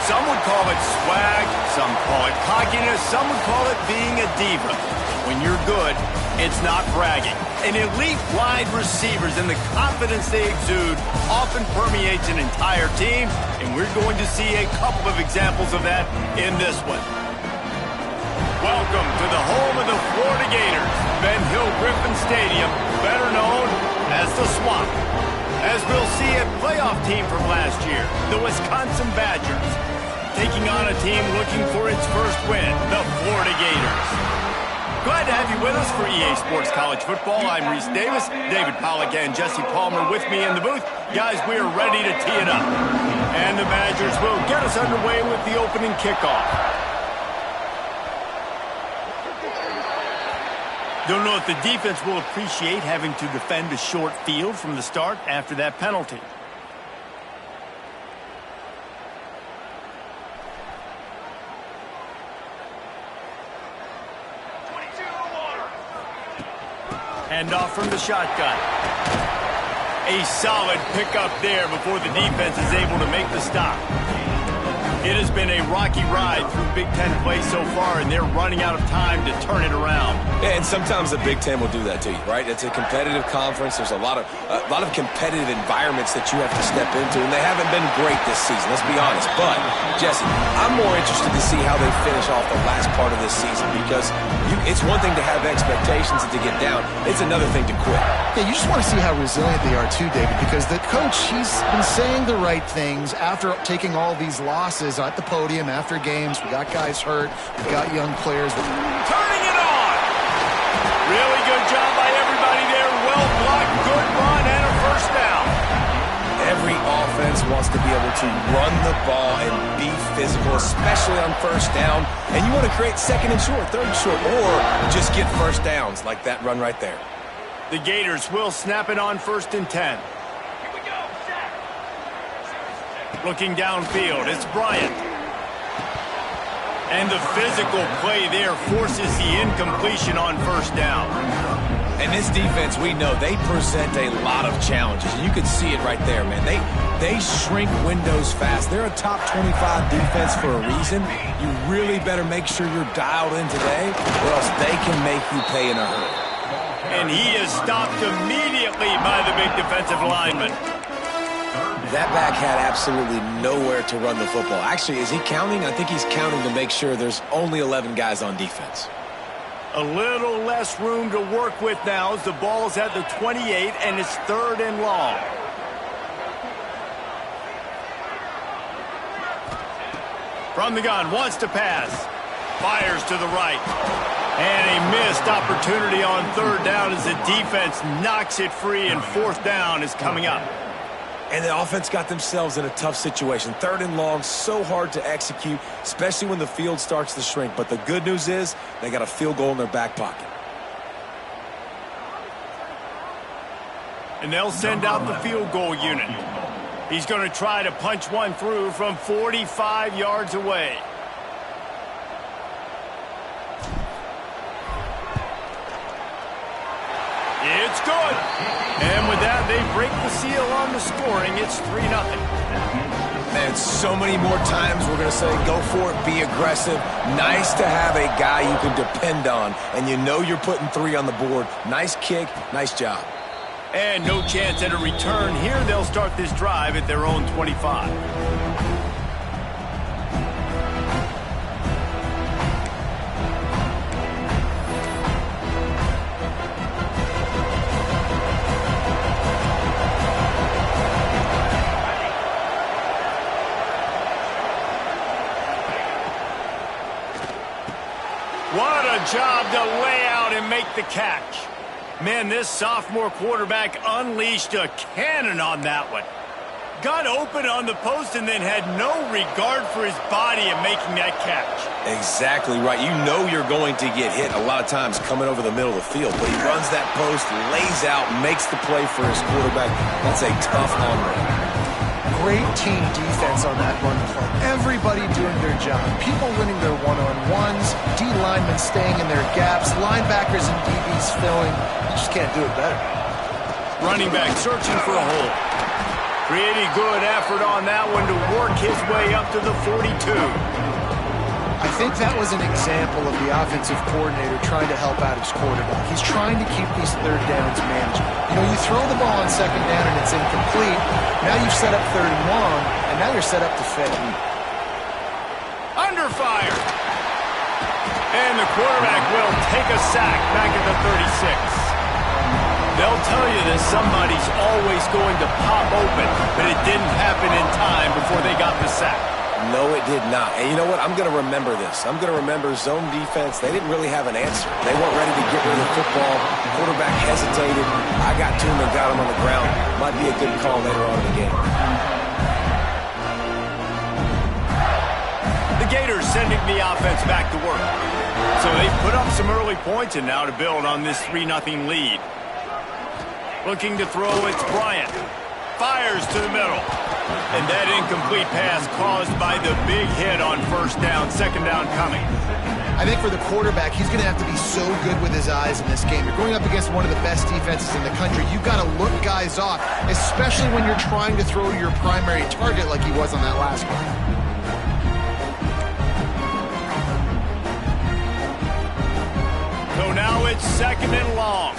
Some would call it swag, some call it cockiness, some would call it being a diva. When you're good, it's not bragging. And elite wide receivers and the confidence they exude often permeates an entire team, and we're going to see a couple of examples of that in this one. Welcome to the home of the Florida Gators, Ben Hill Griffin Stadium, better known as the Swamp. As we'll see a playoff team from last year, the Wisconsin Badgers, taking on a team looking for its first win, the Florida Gators. Glad to have you with us for EA Sports College Football. I'm Reese Davis, David Pollack and Jesse Palmer with me in the booth. Guys, we are ready to tee it up. And the Badgers will get us underway with the opening kickoff. Don't know if the defense will appreciate having to defend a short field from the start after that penalty. Hand off from the shotgun. A solid pickup there before the defense is able to make the stop. It has been a rocky ride through Big Ten play so far, and they're running out of time to turn it around. Yeah, and sometimes the Big Ten will do that to you, right? It's a competitive conference. There's a lot of competitive environments that you have to step into, and they haven't been great this season, let's be honest. But, Jesse, I'm more interested to see how they finish off the last part of this season, because it's one thing to have expectations and to get down. It's another thing to quit. Yeah, you just want to see how resilient they are too, David, because the coach, he's been saying the right things after taking all these losses at the podium after games. We got guys hurt. We got young players. Turning it on! Really good job by everybody there. Well blocked, good run, and a first down. Every offense wants to be able to run the ball and be physical, especially on first down. And you want to create second and short, third and short, or just get first downs like that run right there. The Gators will snap it on 1st and 10. Looking downfield, it's Bryant. And the physical play there forces the incompletion on first down. And this defense, we know, they present a lot of challenges. And you can see it right there, man. They shrink windows fast. They're a top 25 defense for a reason. You really better make sure you're dialed in today, or else they can make you pay in a hurry. And he is stopped immediately Complete by the big defensive lineman. That back had absolutely nowhere to run the football. Actually, is he counting? I think he's counting to make sure there's only 11 guys on defense. A little less room to work with now as the ball's at the 28 and it's 3rd and long. From the gun, wants to pass. Fires to the right. And a missed opportunity on 3rd down as the defense knocks it free, and 4th down is coming up. And the offense got themselves in a tough situation. 3rd and long, so hard to execute, especially when the field starts to shrink. But the good news is they got a field goal in their back pocket. And they'll send out the field goal unit. He's going to try to punch one through from 45 yards away. It's good. And with that, they break the seal on the scoring. It's 3-0. Man, so many more times we're going to say go for it, be aggressive. Nice to have a guy you can depend on, and you know you're putting 3 on the board. Nice kick, nice job. And no chance at a return here. They'll start this drive at their own 25. What a job to lay out and make the catch. Man, this sophomore quarterback unleashed a cannon on that one. Got open on the post and then had no regard for his body in making that catch. Exactly right. You know you're going to get hit a lot of times coming over the middle of the field, but he runs that post, lays out, makes the play for his quarterback. That's a tough home run. Great team defense on that run play. Everybody doing their job. People winning their one-on-ones, D linemen staying in their gaps, linebackers and DBs filling. You just can't do it better. Running back searching for a hole. Pretty good effort on that one to work his way up to the 42. I think that was an example of the offensive coordinator trying to help out his quarterback. He's trying to keep these 3rd downs manageable. You know, you throw the ball on 2nd down and it's incomplete. Now you've set up 3rd and long, and now you're set up to fail. Under fire. And the quarterback will take a sack back at the 36. They'll tell you that somebody's always going to pop open, but it didn't happen in time before they got the sack. No, it did not. And you know what? I'm going to remember this. I'm going to remember zone defense. They didn't really have an answer. They weren't ready to get rid of the football. Quarterback hesitated. I got to him and got him on the ground. Might be a good call later on in the game. The Gators sending the offense back to work. So they put up some early points and now to build on this 3-0 lead. Looking to throw, it's Bryant. Fires to the middle. And that incomplete pass caused by the big hit on 1st down, 2nd down coming. I think for the quarterback, he's going to have to be so good with his eyes in this game. You're going up against one of the best defenses in the country. You've got to look guys off, especially when you're trying to throw your primary target like he was on that last one. So now it's 2nd and long.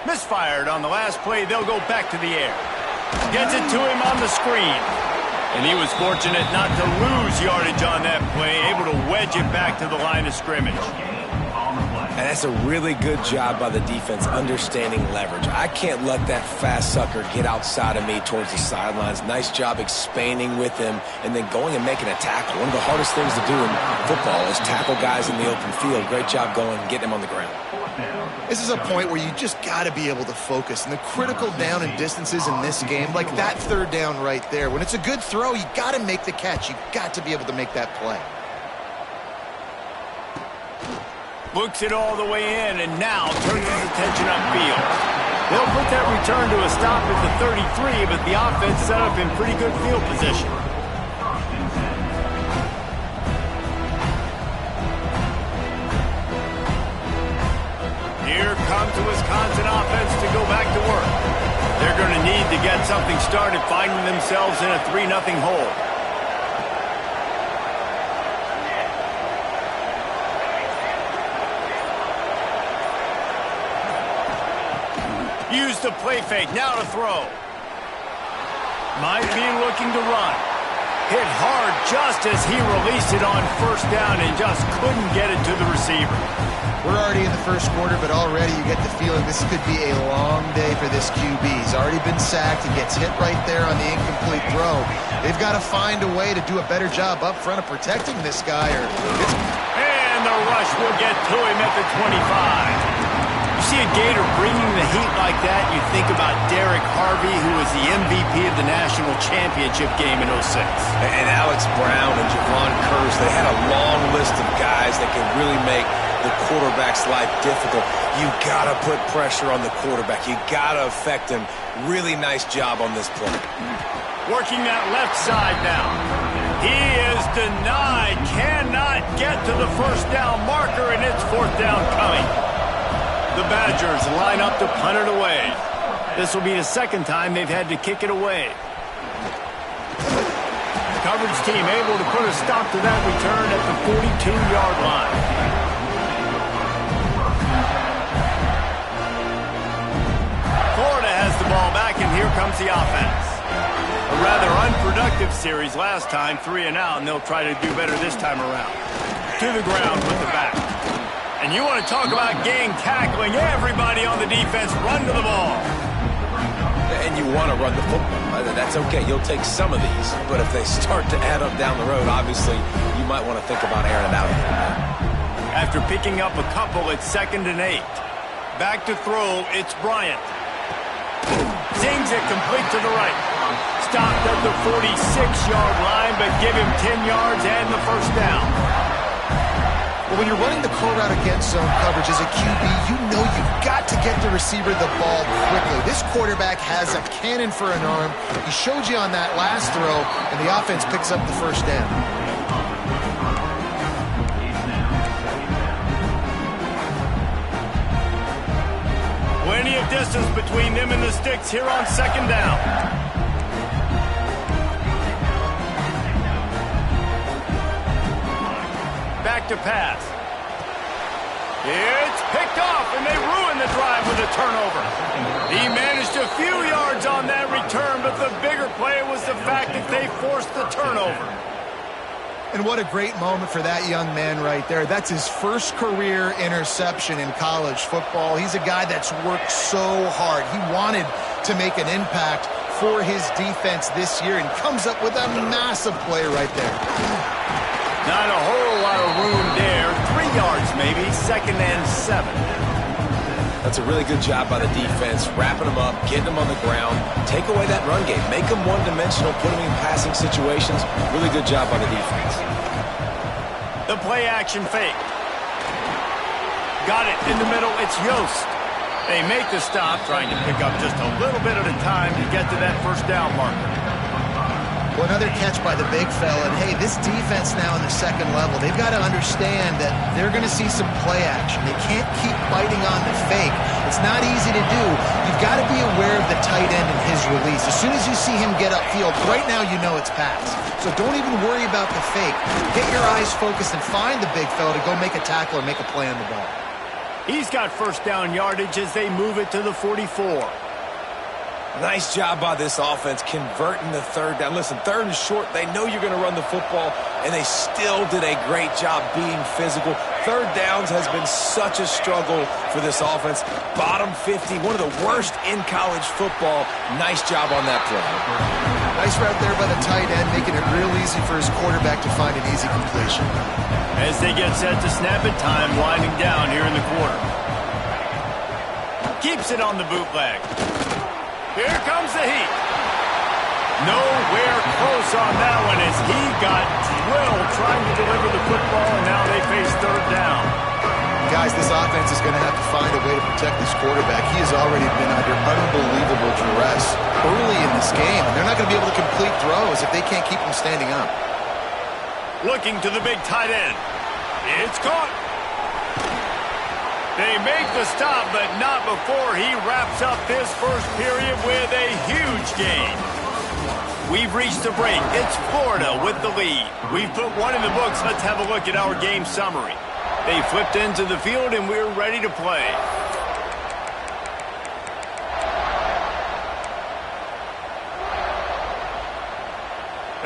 Misfired on the last play. They'll go back to the air. Gets it to him on the screen. And he was fortunate not to lose yardage on that play, able to wedge it back to the line of scrimmage. And that's a really good job by the defense, understanding leverage. I can't let that fast sucker get outside of me towards the sidelines. Nice job expanding with him and then going and making a tackle. One of the hardest things to do in football is tackle guys in the open field. Great job going and getting him on the ground. This is a point where you just got to be able to focus. And the critical down and distances in this game, like that 3rd down right there, when it's a good throw, you got to make the catch. You got to be able to make that play. Looks it all the way in and now turns his attention upfield. They'll put that return to a stop at the 33, but the offense set up in pretty good field position. Here comes the Wisconsin offense to go back to work. They're going to need to get something started, finding themselves in a 3-0 hole. used the play fake. Now to throw. Might be looking to run. Hit hard just as he released it on first down and just couldn't get it to the receiver. We're already in the first quarter, but already you get the feeling this could be a long day for this QB. He's already been sacked. He gets hit right there on the incomplete throw. They've got to find a way to do a better job up front of protecting this guy. And the rush will get to him at the 25. You see a Gator bringing the heat like that, you think about Derek Harvey, who was the MVP of the national championship game in 06. And Alex Brown and Javon Curse, they had a long list of guys that can really make the quarterback's life difficult. You got to put pressure on the quarterback. You got to affect him. Really nice job on this play. Working that left side now. He is denied. Cannot get to the first down marker, and it's fourth down coming. The Badgers line up to punt it away. This will be the second time they've had to kick it away. The coverage team able to put a stop to that return at the 42-yard line. Florida has the ball back, and here comes the offense. A rather unproductive series last time, 3 and out, and they'll try to do better this time around. To the ground with the back. And you want to talk about gang tackling. Everybody on the defense run to the ball. And you want to run the football. That's okay. You'll take some of these. But if they start to add up down the road, obviously, you might want to think about airing it out. After picking up a couple, it's 2nd and 8. Back to throw, it's Bryant. Zings it complete to the right. Stopped at the 46-yard line, but give him 10 yards and the first down. Well, when you're running the curl route against zone coverage as a QB, you know you've got to get the receiver the ball quickly. This quarterback has a cannon for an arm. He showed you on that last throw, and the offense picks up the first down. Plenty of distance between them and the sticks here on 2nd down. Back to pass. It's picked off, and they ruin the drive with a turnover. He managed a few yards on that return, but the bigger play was the fact that they forced the turnover. And what a great moment for that young man right there. That's his first career interception in college football. He's a guy that's worked so hard. He wanted to make an impact for his defense this year and comes up with a massive play right there. Not a whole lot of room there. 3 yards maybe, 2nd and 7. That's a really good job by the defense, wrapping them up, getting them on the ground, take away that run game, make them one-dimensional, put them in passing situations. Really good job by the defense. The play-action fake. Got it in the middle. It's Yost. They make the stop, trying to pick up just a little bit at a time to get to that first down marker. Well, another catch by the big fella. And, hey, this defense now in the second level, they've got to understand that they're going to see some play action. They can't keep biting on the fake. It's not easy to do. You've got to be aware of the tight end and his release. As soon as you see him get upfield, right now you know it's pass. So don't even worry about the fake. Get your eyes focused and find the big fella to go make a tackle or make a play on the ball. He's got first down yardage as they move it to the 44. Nice job by this offense converting the third down. Listen, 3rd and short, they know you're going to run the football, and they still did a great job being physical. 3rd downs has been such a struggle for this offense. Bottom 50, one of the worst in college football. Nice job on that play. Nice route there by the tight end, making it real easy for his quarterback to find an easy completion. As they get set to snap it, time winding down here in the quarter. Keeps it on the bootleg. Here comes the heat. Nowhere close on that one as he got drilled trying to deliver the football, and now they face 3rd down. Guys, this offense is going to have to find a way to protect this quarterback. He has already been under unbelievable duress early in this game, and they're not going to be able to complete throws if they can't keep him standing up. Looking to the big tight end. It's caught. They make the stop, but not before he wraps up this first period with a huge gain. We've reached the break. It's Florida with the lead. We've put one in the books. Let's have a look at our game summary. They flipped into the field, and we're ready to play.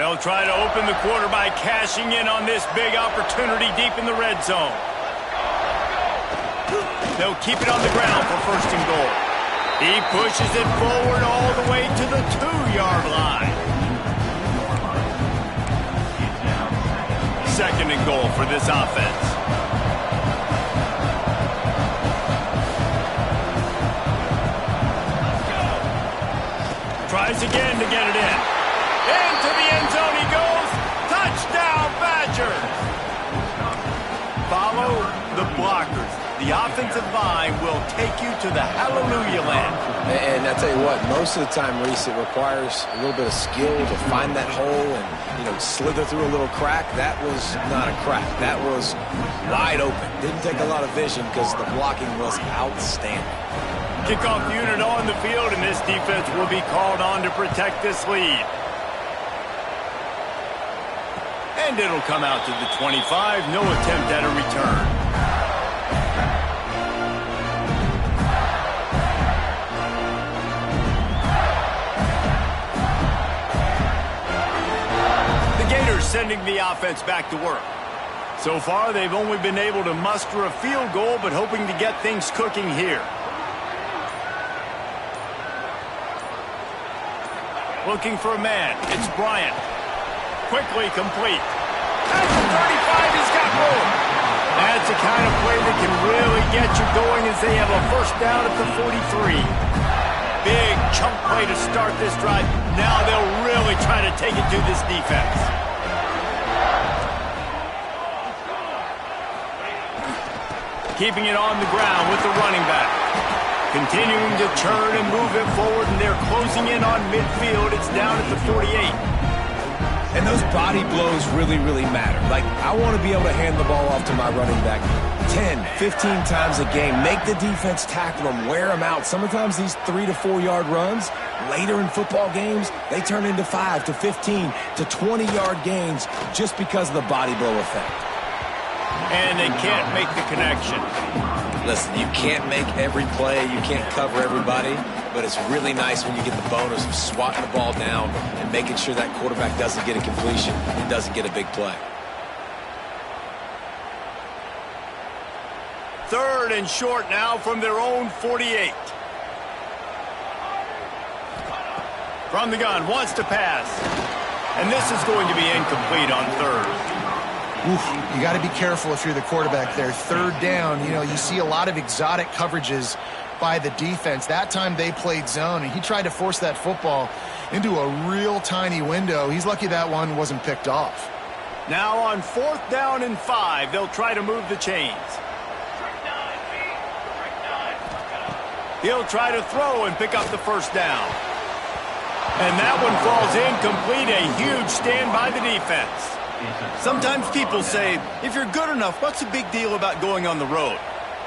They'll try to open the quarter by cashing in on this big opportunity deep in the red zone. They'll keep it on the ground for first and goal. He pushes it forward all the way to the 2-yard line. Second and goal for this offense. Tries again to get it in. Into the end zone he goes. Touchdown, Badgers. Follow the blockers. The offensive line will take you to the hallelujah land. And I tell you what, most of the time, Reese, it requires a little bit of skill to find that hole and, slither through a little crack. That was not a crack. That was wide open. Didn't take a lot of vision because the blocking was outstanding. Kickoff unit on the field, and this defense will be called on to protect this lead. And it'll come out to the 25. No attempt at a return. The Gators sending the offense back to work. So far, they've only been able to muster a field goal, but hoping to get things cooking here. Looking for a man. It's Bryant. Quickly complete. At the 35, he's got room. That's the kind of play that can really get you going as they have a first down at the 43. Big chunk play to start this drive. Now they'll really try to take it to this defense. Keeping it on the ground with the running back. Continuing to turn and move it forward, and they're closing in on midfield. It's down at the 48. And those body blows really, really matter. Like, I want to be able to hand the ball off to my running back 10, 15 times a game. Make the defense tackle them, wear them out. Sometimes these 3 to 4 yard runs, later in football games, they turn into 5 to 15 to 20 yard gains just because of the body blow effect. And they can't make the connection. Listen, you can't make every play, you can't cover everybody, but it's really nice when you get the bonus of swatting the ball down and making sure that quarterback doesn't get a completion and doesn't get a big play. Third and short now from their own 48. From the gun, wants to pass. And this is going to be incomplete on third. Oof, you got to be careful if you're the quarterback there. Third down, you see a lot of exotic coverages by the defense. That time they played zone, and he tried to force that football into a real tiny window. He's lucky that one wasn't picked off. Now on 4th down and 5, they'll try to move the chains. He'll try to throw and pick up the first down. And that one falls incomplete. A huge stand by the defense. Sometimes people say, if you're good enough, what's the big deal about going on the road?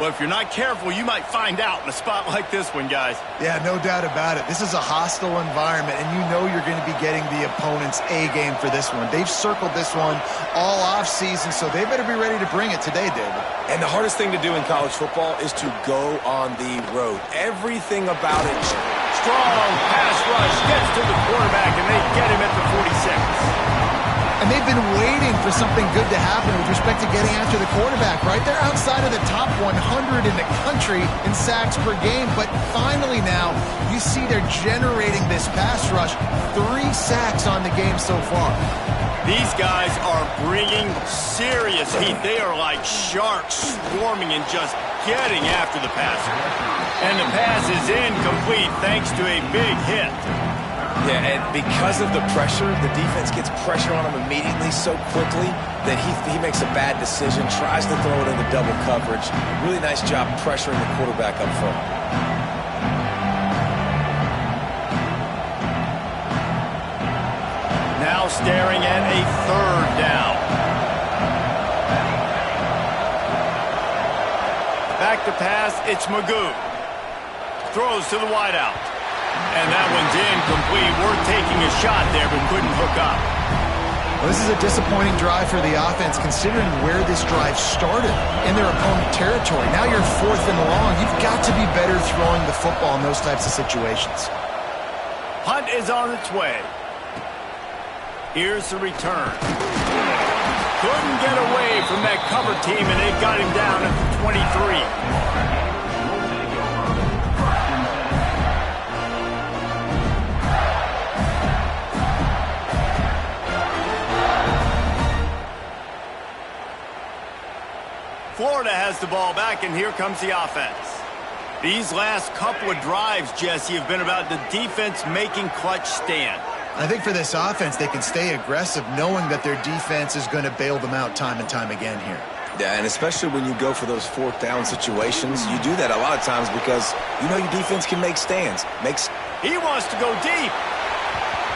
Well, if you're not careful, you might find out in a spot like this one, guys. Yeah, no doubt about it. This is a hostile environment, and you're going to be getting the opponent's A game for this one. They've circled this one all offseason, so they better be ready to bring it today, David. And the hardest thing to do in college football is to go on the road. Everything about it. Strong pass rush gets to the quarterback, and they get him at the 46. And they've been waiting for something good to happen with respect to getting after the quarterback, right? They're outside of the top 100 in the country in sacks per game, but finally now you see they're generating this pass rush. 3 sacks on the game so far. These guys are bringing serious heat. They are like sharks swarming and just getting after the passer. And the pass is incomplete thanks to a big hit. Yeah, and because of the pressure, the defense gets pressure on him immediately so quickly that he makes a bad decision, tries to throw it into double coverage. Really nice job pressuring the quarterback up front. Now staring at a 3rd down. Back to pass, it's Magoo. Throws to the wideout. And that one's incomplete. We're taking a shot there, but couldn't hook up. Well, this is a disappointing drive for the offense, considering where this drive started in their opponent territory. Now you're 4th and long. You've got to be better throwing the football in those types of situations. Hunt is on its way. Here's the return. Couldn't get away from that cover team, and they've got him down at the 23. Florida has the ball back, and here comes the offense. These last couple of drives, Jesse, have been about the defense making clutch stand. I think for this offense, they can stay aggressive knowing that their defense is going to bail them out time and time again here. Yeah, and especially when you go for those fourth down situations, you do that a lot of times because you know your defense can make stands. He wants to go deep.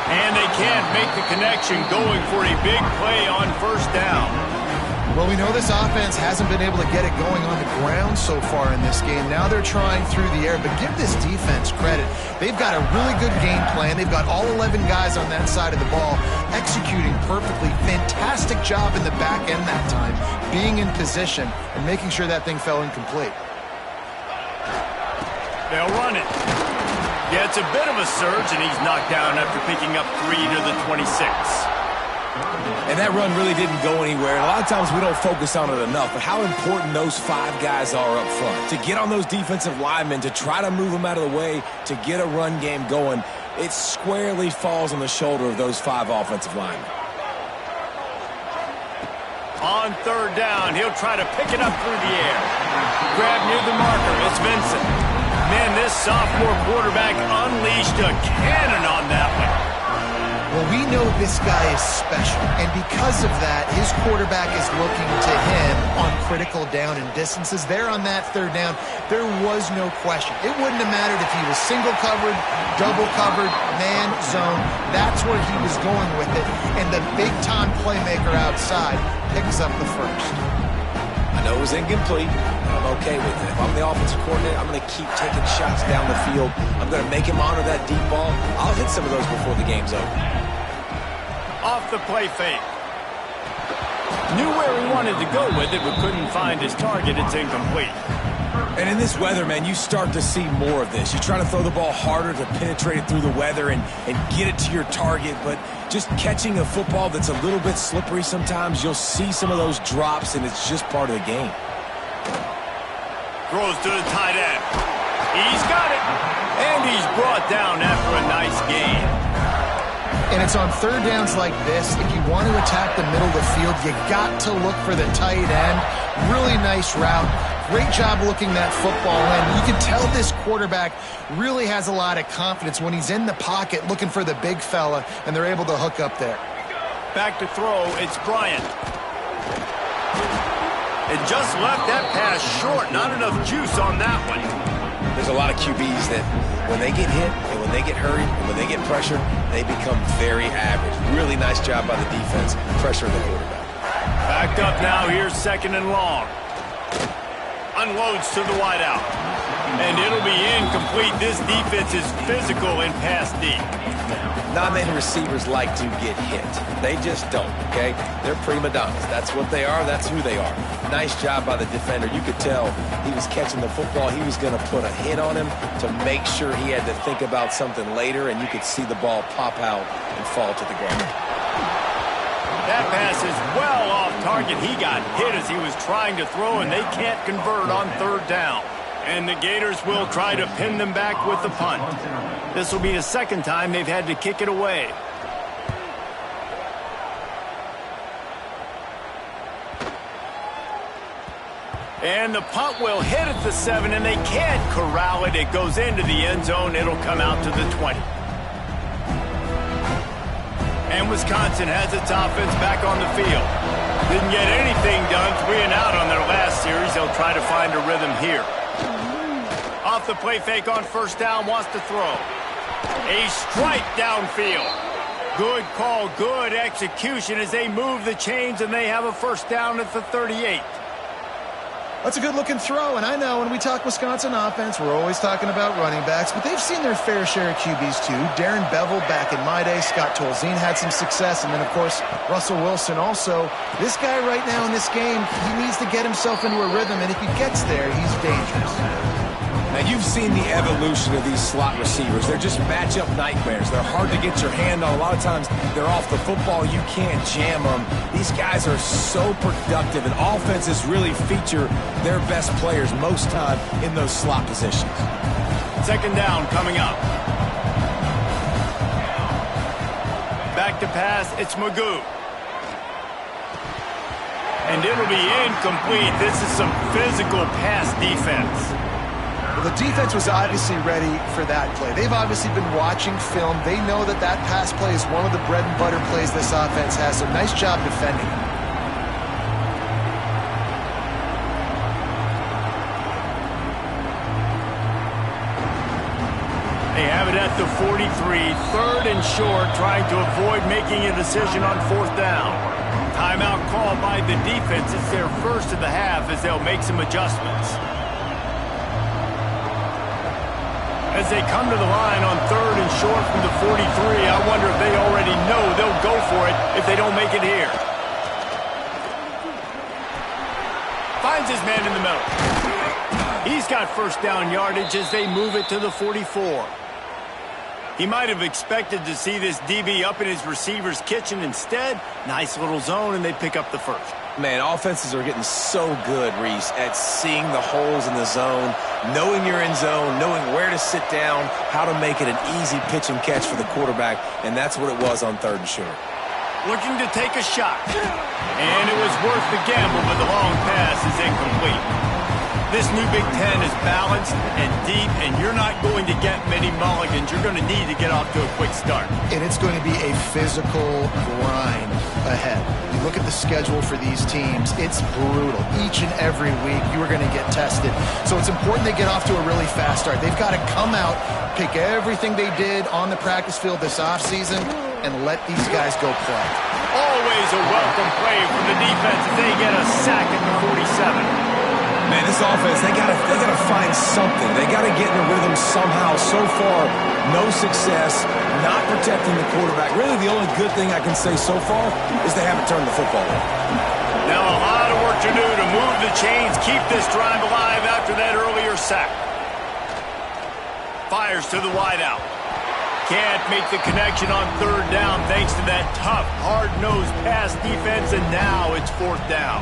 And they can't make the connection going for a big play on first down. Well, we know this offense hasn't been able to get it going on the ground so far in this game. Now they're trying through the air, but give this defense credit. They've got a really good game plan. They've got all 11 guys on that side of the ball executing perfectly. Fantastic job in the back end that time, being in position and making sure that thing fell incomplete. They'll run it. Gets a bit of a surge, and he's knocked down after picking up 3 to the 26. And that run really didn't go anywhere. And a lot of times we don't focus on it enough, but how important those 5 guys are up front. To get on those defensive linemen, to try to move them out of the way, to get a run game going, it squarely falls on the shoulder of those 5 offensive linemen. On third down, he'll try to pick it up through the air. Grab near the marker, it's Vincent. Man, this sophomore quarterback unleashed a cannon on that one. Well, we know this guy is special, and because of that, his quarterback is looking to him on critical down and distances. There on that third down, there was no question. It wouldn't have mattered if he was single covered, double covered, man, zone. That's where he was going with it, and the big-time playmaker outside picks up the first. I know it was incomplete. I'm okay with it. If I'm the offensive coordinator, I'm going to keep taking shots down the field. I'm going to make him honor that deep ball. I'll hit some of those before the game's over. Off the play fake. Knew where he wanted to go with it, but couldn't find his target. It's incomplete. And in this weather, man, you start to see more of this. You try to throw the ball harder to penetrate it through the weather and get it to your target, but just catching a football that's a little bit slippery sometimes, you'll see some of those drops, and it's just part of the game. Throws to the tight end. He's got it. And he's brought down after a nice gain. And it's on third downs like this, if you want to attack the middle of the field, you got to look for the tight end. Really nice route. Great job looking that football in. You can tell this quarterback really has a lot of confidence when he's in the pocket looking for the big fella, and they're able to hook up there. Back to throw, it's Bryant. It just left that pass short. Not enough juice on that one. There's a lot of QBs that when they get hit and when they get hurried and when they get pressured, they become very average. Really nice job by the defense, pressuring the quarterback. Backed up now, here's second and long. Unloads to the wideout. And it'll be incomplete. This defense is physical and pass deep. Non-man receivers like to get hit. They just don't, okay? They're prima donnas. That's what they are. That's who they are. Nice job by the defender. You could tell he was catching the football. He was going to put a hit on him to make sure he had to think about something later, and you could see the ball pop out and fall to the ground. That pass is well off target. He got hit as he was trying to throw, and they can't convert on third down. And the Gators will try to pin them back with the punt. This will be the second time they've had to kick it away. And the punt will hit at the 7, and they can't corral it. It goes into the end zone. It'll come out to the 20. And Wisconsin has its offense back on the field. Didn't get anything done, 3 and out on their last series. They'll try to find a rhythm here. Off the play fake on first down, wants to throw. A strike downfield. Good call, good execution as they move the chains, and they have a first down at the 38. That's a good-looking throw, and I know when we talk Wisconsin offense, we're always talking about running backs, but they've seen their fair share of QBs too. Darren Bevel back in my day, Scott Tolzien had some success, and then, of course, Russell Wilson also. This guy right now in this game, he needs to get himself into a rhythm, and if he gets there, he's dangerous. Now, you've seen the evolution of these slot receivers. They're just matchup nightmares. They're hard to get your hand on. A lot of times they're off the football. You can't jam them. These guys are so productive, and offenses really feature their best players most time in those slot positions. Second down coming up. Back to pass, it's Magoo. And it'll be incomplete. This is some physical pass defense. Well, the defense was obviously ready for that play. They've obviously been watching film. They know that that pass play is one of the bread and butter plays this offense has, so nice job defending it. They have it at the 43, third and short, trying to avoid making a decision on fourth down. Timeout called by the defense. It's their first of the half as they'll make some adjustments. As they come to the line on third and short from the 43, I wonder if they already know they'll go for it if they don't make it here. Finds his man in the middle. He's got first down yardage as they move it to the 44. He might have expected to see this DB up in his receiver's kitchen. Instead, nice little zone, and they pick up the first. Man, offenses are getting so good, Reese, at seeing the holes in the zone, knowing you're in zone, knowing where to sit down, how to make it an easy pitch and catch for the quarterback, and that's what it was on third and short. Looking to take a shot. And it was worth the gamble, but the long pass is incomplete. This new Big Ten is balanced and deep, and you're not going to get many mulligans. You're going to need to get off to a quick start. And it's going to be a physical grind ahead. You look at the schedule for these teams, it's brutal. Each and every week, you are going to get tested. So it's important they get off to a really fast start. They've got to come out, pick everything they did on the practice field this offseason, and let these guys go play. Always a welcome play from the defense as they get a sack at the 47. Man, this offense, they gotta find something. They gotta get in a rhythm somehow. So far, no success, not protecting the quarterback. Really, the only good thing I can say so far is they haven't turned the football over. Now a lot of work to do to move the chains, keep this drive alive after that earlier sack. Fires to the wideout. Can't make the connection on third down thanks to that tough, hard-nosed pass defense, and now it's fourth down.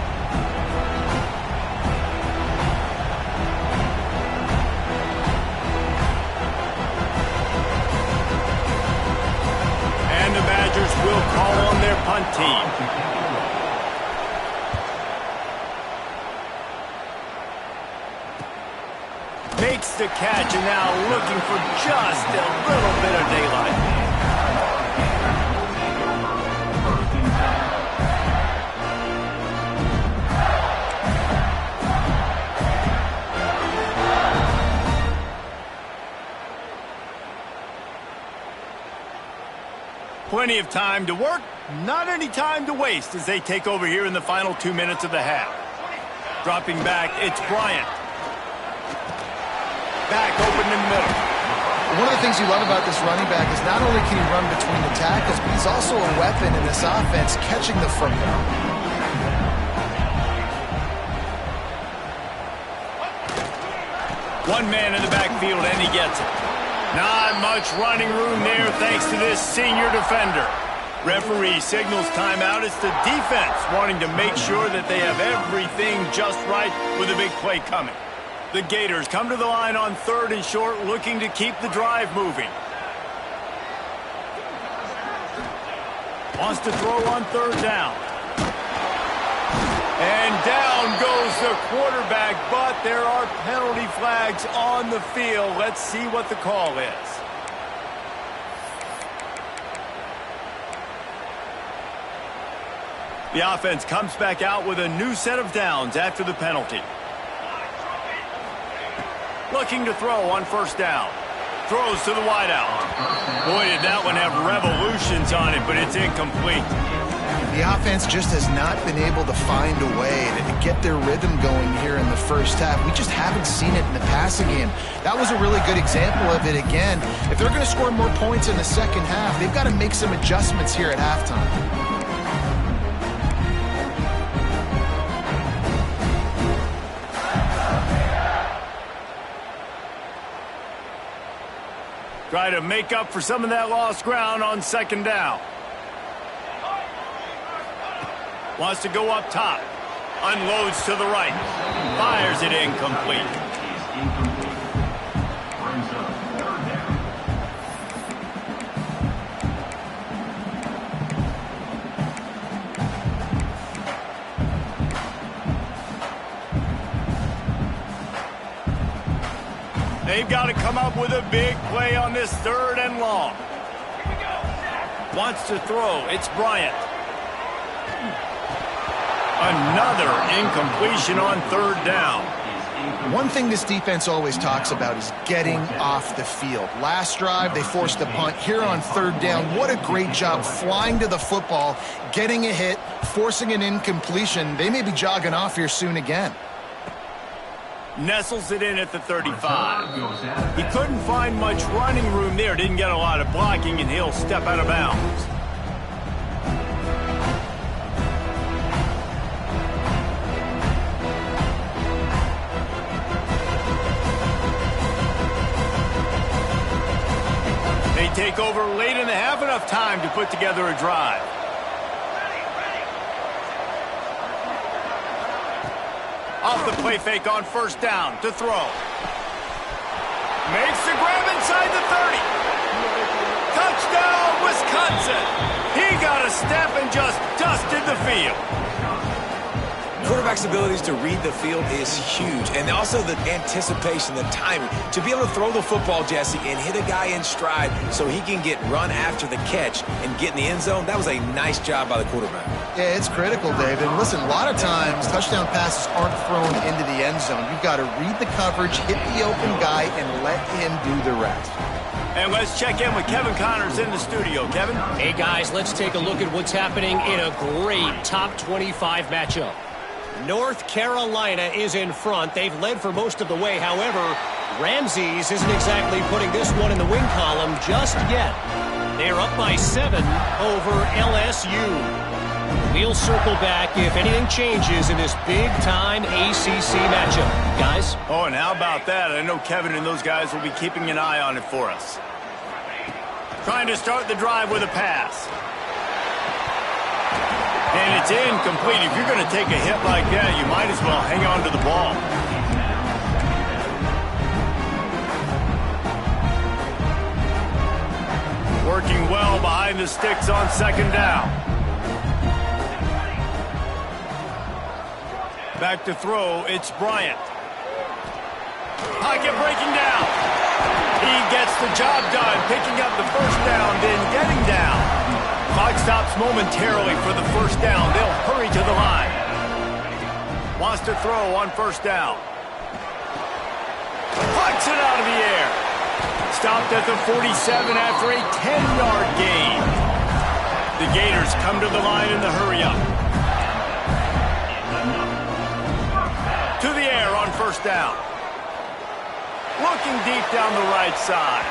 The Badgers will call on their punt team. Makes the catch and now looking for just a little bit of daylight. Plenty of time to work, not any time to waste as they take over here in the final 2 minutes of the half. Dropping back, it's Bryant. Back open in the middle. One of the things you love about this running back is not only can he run between the tackles, but he's also a weapon in this offense, catching the football. One man in the backfield, and he gets it. Not much running room there thanks to this senior defender. Referee signals timeout. It's the defense wanting to make sure that they have everything just right with a big play coming. The Gators come to the line on third and short, looking to keep the drive moving. Wants to throw on third down. And down goes the quarterback, but there are penalty flags on the field. Let's see what the call is. The offense comes back out with a new set of downs after the penalty. Looking to throw on first down. Throws to the wideout. Boy, did that one have revolutions on it, but it's incomplete. The offense just has not been able to find a way to get their rhythm going here in the first half. We just haven't seen it in the passing game. That was a really good example of it again. If they're going to score more points in the second half, they've got to make some adjustments here at halftime. Try to make up for some of that lost ground on second down. Wants to go up top. Unloads to the right. Fires it incomplete. They've got to come up with a big play on this 3rd and long. Wants to throw. It's Bryant. Another incompletion on 3rd down. One thing this defense always talks about is getting off the field. Last drive, they forced a punt. Here on 3rd down, what a great job flying to the football, getting a hit, forcing an incompletion. They may be jogging off here soon again. Nestles it in at the 35. He couldn't find much running room there. Didn't get a lot of blocking, and he'll step out of bounds. They take over late in the half, enough time to put together a drive. Off the play fake on 1st down to throw. Makes the grab inside the 30. Touchdown, Wisconsin. He got a step and just dusted the field. Quarterback's abilities to read the field is huge, and also the anticipation, the timing. To be able to throw the football, Jesse, and hit a guy in stride so he can get run after the catch and get in the end zone, that was a nice job by the quarterback. Yeah, it's critical, David. And listen, a lot of times touchdown passes aren't thrown into the end zone. You've got to read the coverage, hit the open guy, and let him do the rest. And let's check in with Kevin Connors in the studio. Kevin? Hey, guys, let's take a look at what's happening in a great top 25 matchup. North Carolina is in front. They've led for most of the way. However, Ramses isn't exactly putting this one in the win column just yet. They're up by 7 over LSU. We'll circle back if anything changes in this big-time ACC matchup. Guys? Oh, and how about that? I know Kevin and those guys will be keeping an eye on it for us. Trying to start the drive with a pass. And it's incomplete. If you're going to take a hit like that, you might as well hang on to the ball. Working well behind the sticks on 2nd down. Back to throw, it's Bryant. Pocket breaking down. He gets the job done, picking up the 1st down, then getting down. Clock stops momentarily for the 1st down. They'll hurry to the line. Wants to throw on 1st down. Plucks it out of the air. Stopped at the 47 after a 10-yard gain. The Gators come to the line in the hurry-up. To the air on 1st down. Looking deep down the right side.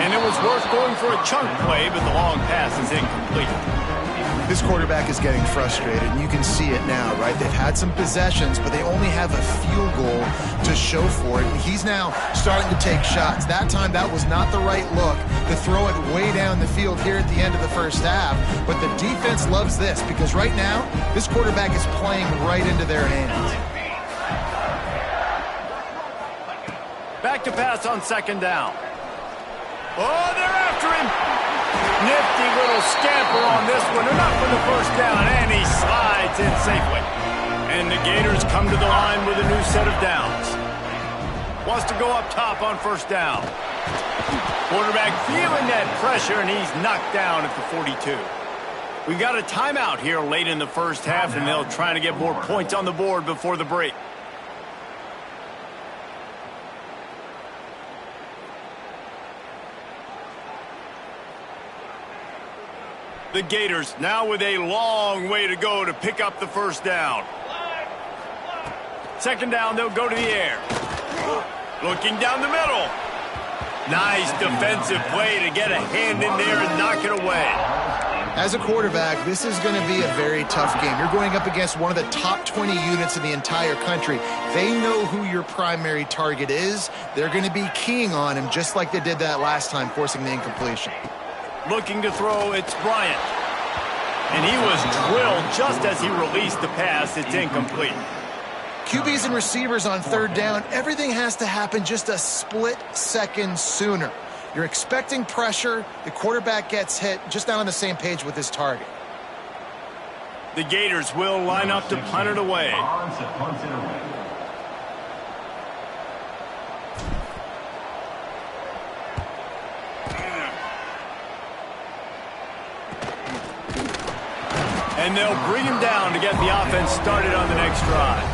And it was worth going for a chunk play, but the long pass is incomplete. This quarterback is getting frustrated, and you can see it now, right? They've had some possessions, but they only have a field goal to show for it. He's now starting to take shots. That time, that was not the right look to throw it way down the field here at the end of the 1st half. But the defense loves this because right now, this quarterback is playing right into their hands. Back to pass on 2nd down. Oh, they're after him. Nifty little scamper on this one. Enough for the 1st down, and he slides in safely. And the Gators come to the line with a new set of downs. Wants to go up top on 1st down. Quarterback feeling that pressure, and he's knocked down at the 42. We've got a timeout here late in the 1st half, and they'll try to get more points on the board before the break. The Gators now with a long way to go to pick up the 1st down. 2nd down, they'll go to the air. Looking down the middle. Nice defensive play to get a hand in there and knock it away. As a quarterback, this is going to be a very tough game. You're going up against one of the top 20 units in the entire country. They know who your primary target is. They're going to be keying on him just like they did that last time, forcing the incompletion. Looking to throw, it's Bryant. And he was drilled just as he released the pass. It's incomplete. QBs and receivers on third down, everything has to happen just a split second sooner. You're expecting pressure. The quarterback gets hit, just not on the same page with his target. The Gators will line up to punt it away. And they'll bring him down to get the offense started on the next drive.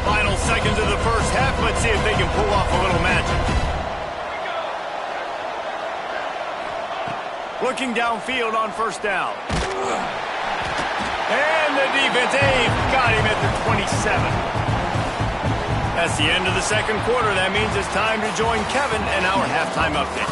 Final seconds of the first half. Let's see if they can pull off a little magic. Looking downfield on first down. And the defense, got him at the 27. That's the end of the second quarter. That means it's time to join Kevin and our halftime update.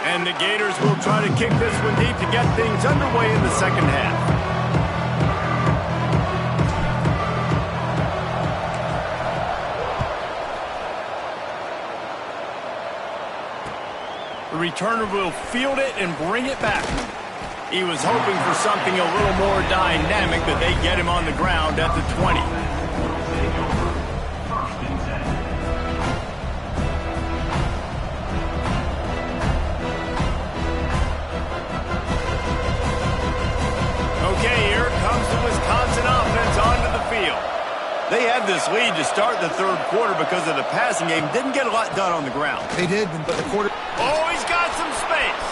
And the Gators will try to kick this one deep to get things underway in the second half. The returner will field it and bring it back. He was hoping for something a little more dynamic, but they get him on the ground at the 20. Okay, here comes the Wisconsin offense onto the field. They had this lead to start the third quarter because of the passing game. Didn't get a lot done on the ground. They did, but the quarter... Oh, he's got some space.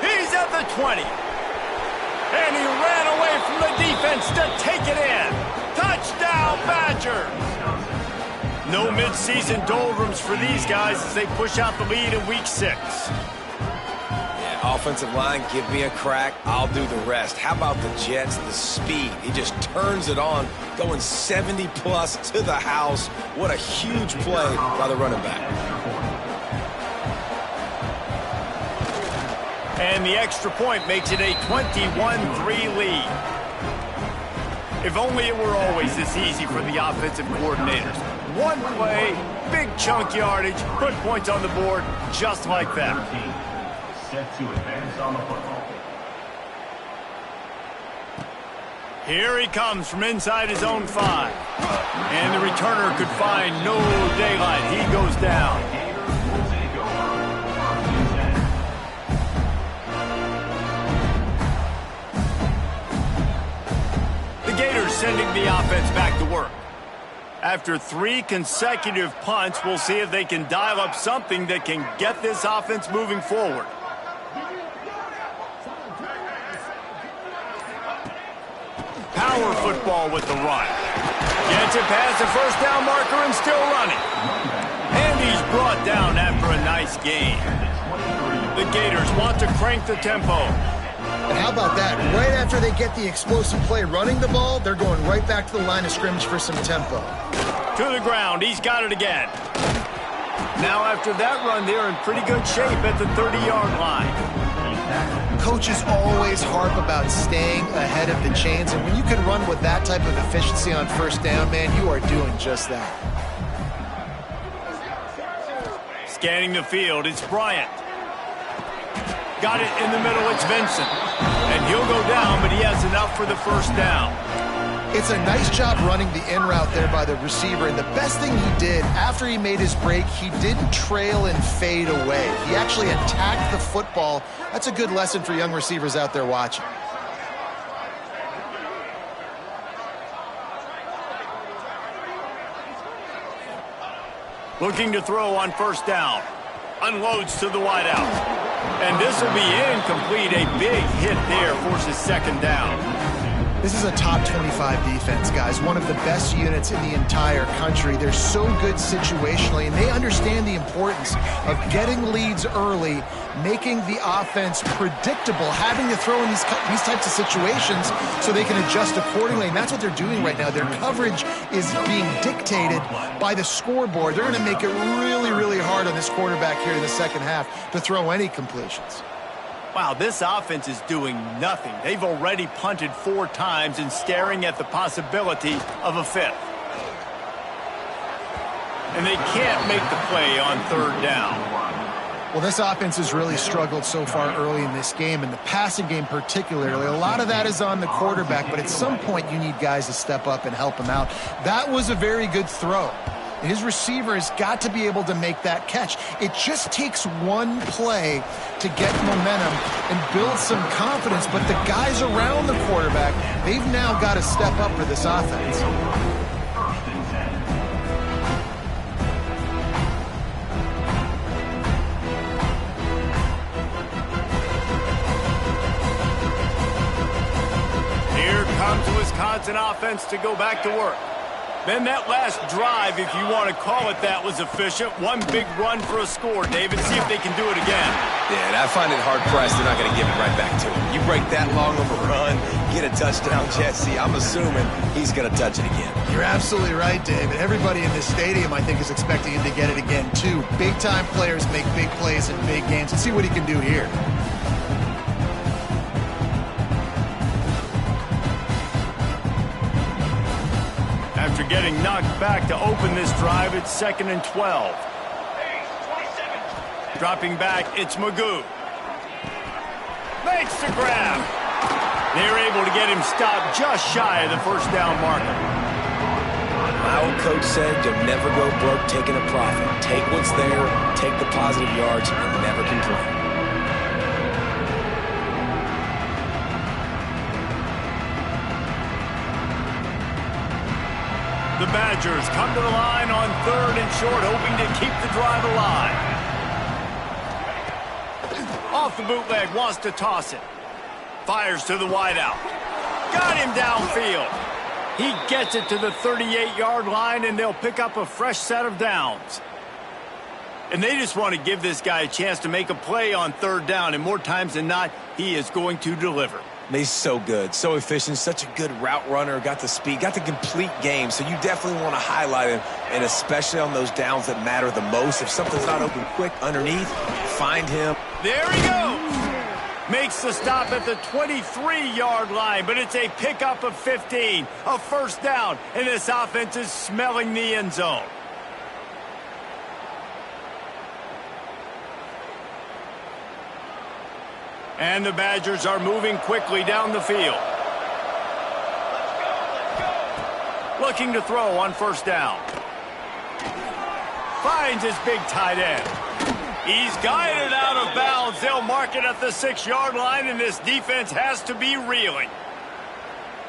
He's at the 20. And he ran away from the defense to take it in. Touchdown, Badgers. No midseason doldrums for these guys as they push out the lead in week 6. Offensive line, give me a crack. I'll do the rest. How about the Jets? The speed. He just turns it on, going 70-plus to the house. What a huge play by the running back. And the extra point makes it a 21-3 lead. If only it were always this easy for the offensive coordinators. One play, big chunk yardage, put points on the board just like that. Set to advance on the football. Here he comes from inside his own 5. And the returner could find no daylight. He goes down. The Gators sending the offense back to work. After 3 consecutive punts, we'll see if they can dial up something that can get this offense moving forward. Power football with the run. Gets it past the first down marker and still running. And he's brought down after a nice gain. The Gators want to crank the tempo. And how about that? Right after they get the explosive play running the ball, they're going right back to the line of scrimmage for some tempo. To the ground. He's got it again. Now after that run, they're in pretty good shape at the 30-yard line. Coaches always harp about staying ahead of the chains, and when you can run with that type of efficiency on first down, man, you are doing just that. Scanning the field, it's Bryant. Got it in the middle, it's Vincent. And he'll go down, but he has enough for the first down. It's a nice job running the in route there by the receiver, and the best thing he did after he made his break, he didn't trail and fade away. He actually attacked the football. That's a good lesson for young receivers out there watching. Looking to throw on first down. Unloads to the wideout. And this will be incomplete. A big hit there forces second down. This is a top 25 defense, guys. One of the best units in the entire country. They're so good situationally, and they understand the importance of getting leads early, making the offense predictable, having to throw in these types of situations so they can adjust accordingly. And that's what they're doing right now. Their coverage is being dictated by the scoreboard. They're going to make it really, really hard on this quarterback here in the second half to throw any completions. Wow, this offense is doing nothing. They've already punted 4 times and staring at the possibility of a 5th. And they can't make the play on third down. Well, this offense has really struggled so far early in this game, and the passing game particularly. A lot of that is on the quarterback, but at some point you need guys to step up and help him out. That was a very good throw. His receiver has got to be able to make that catch. It just takes one play to get momentum and build some confidence, but the guys around the quarterback, they've now got to step up for this offense. Here comes the Wisconsin offense to go back to work. Then that last drive, if you want to call it that, was efficient. One big run for a score, David. See if they can do it again. Yeah, and I find it hard-pressed they're not going to give it right back to him. You break that long of a run, get a touchdown, Jesse, I'm assuming he's going to touch it again. You're absolutely right, David. Everybody in this stadium, I think, is expecting him to get it again, too. Big-time players make big plays in big games. Let's see what he can do here. After getting knocked back to open this drive, it's 2nd and 12. Dropping back, it's Magoo. Makes the grab. They're able to get him stopped just shy of the first down marker. My old coach said you'll never go broke taking a profit. Take what's there, take the positive yards, and never complain. The Badgers come to the line on 3rd and short, hoping to keep the drive alive. Off the bootleg, wants to toss it. Fires to the wideout. Got him downfield. He gets it to the 38-yard line, and they'll pick up a fresh set of downs. And they just want to give this guy a chance to make a play on 3rd down, and more times than not, he is going to deliver. He's so good, so efficient, such a good route runner, got the speed, got the complete game, so you definitely want to highlight him, and especially on those downs that matter the most. If something's not open quick underneath, find him. There he goes! Makes the stop at the 23-yard line, but it's a pickup of 15, a first down, and this offense is smelling the end zone. And the Badgers are moving quickly down the field. Looking to throw on first down. Finds his big tight end. He's guided out of bounds. They'll mark it at the 6-yard line, and this defense has to be reeling.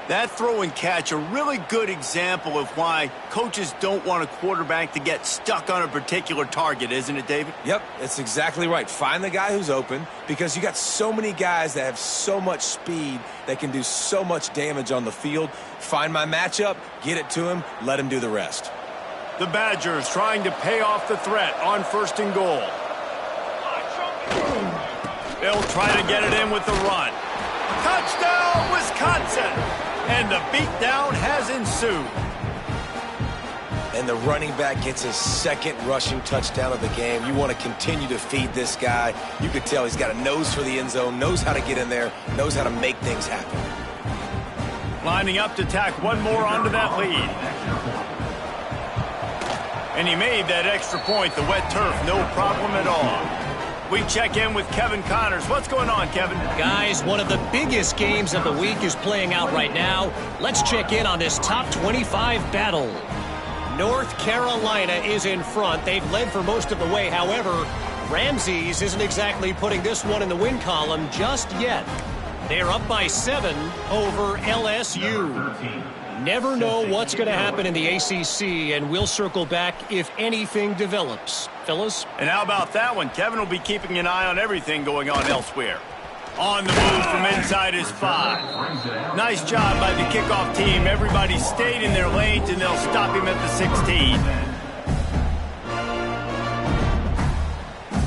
That throw and catch, a really good example of why coaches don't want a quarterback to get stuck on a particular target, isn't it, David? Yep, that's exactly right. Find the guy who's open, because you got so many guys that have so much speed that can do so much damage on the field. Find my matchup, get it to him, let him do the rest. The Badgers trying to pay off the threat on 1st and goal. They'll try to get it in with the run. Touchdown, Wisconsin! And the beatdown has ensued. And the running back gets his 2nd rushing touchdown of the game. You want to continue to feed this guy. You could tell he's got a nose for the end zone, knows how to get in there, knows how to make things happen. Lining up to tack one more onto that lead. And he made that extra point, the wet turf, no problem at all. We check in with Kevin Connors. What's going on, Kevin? Guys, one of the biggest games of the week is playing out right now. Let's check in on this top 25 battle. North Carolina is in front. They've led for most of the way. However, Ramses isn't exactly putting this one in the win column just yet. They're up by 7 over LSU. Never know what's going to happen in the ACC, and we'll circle back if anything develops. Fellas? And how about that one? Kevin will be keeping an eye on everything going on elsewhere. On the move from inside his 5. Nice job by the kickoff team. Everybody stayed in their lanes, and they'll stop him at the 16.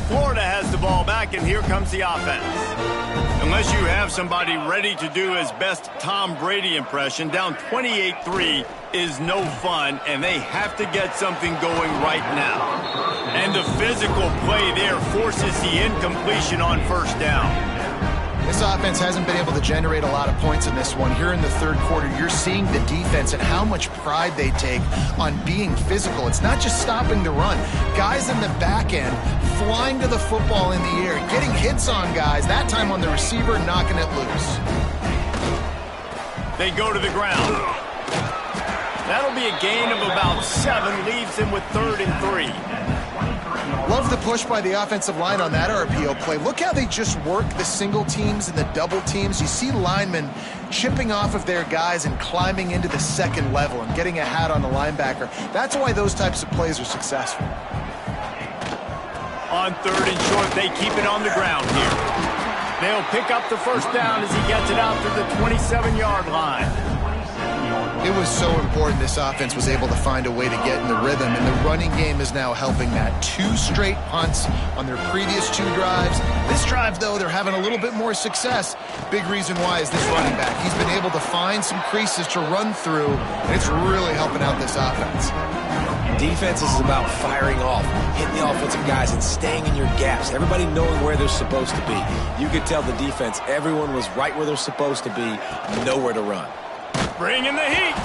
Florida has the ball back, and here comes the offense. Unless you have somebody ready to do his best Tom Brady impression, down 28-3 is no fun, and they have to get something going right now. And the physical play there forces the incompletion on first down. This offense hasn't been able to generate a lot of points in this one. Here in the third quarter, you're seeing the defense and how much pride they take on being physical. It's not just stopping the run. Guys in the back end flying to the football in the air, getting hits on guys, that time on the receiver, knocking it loose. They go to the ground. That'll be a gain of about 7, leaves them with 3rd and 3. Love the push by the offensive line on that RPO play. Look how they just work the single teams and the double teams. You see linemen chipping off of their guys and climbing into the second level and getting a hat on the linebacker. That's why those types of plays are successful. On 3rd and short, they keep it on the ground here. They'll pick up the first down as he gets it out to the 27-yard line. It was so important this offense was able to find a way to get in the rhythm, and the running game is now helping that. 2 straight punts on their previous 2 drives. This drive, though, they're having a little bit more success. Big reason why is this running back. He's been able to find some creases to run through, and it's really helping out this offense. Defense is about firing off, hitting the offensive guys, and staying in your gaps. Everybody knowing where they're supposed to be. You could tell the defense, everyone was right where they're supposed to be, nowhere to run. Bringing the heat.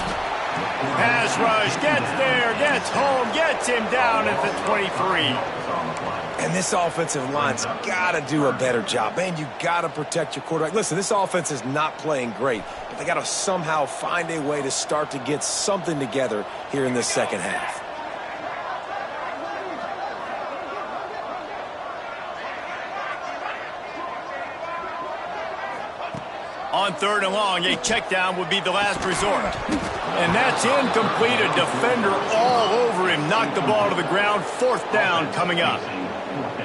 Pass rush, gets there, gets home, gets him down at the 23. And this offensive line's got to do a better job. Man, you got to protect your quarterback. Listen, this offense is not playing great, but they got to somehow find a way to start to get something together here in this second half. On 3rd and long, a check down would be the last resort. And that's incomplete. A defender all over him. Knocked the ball to the ground. 4th down coming up.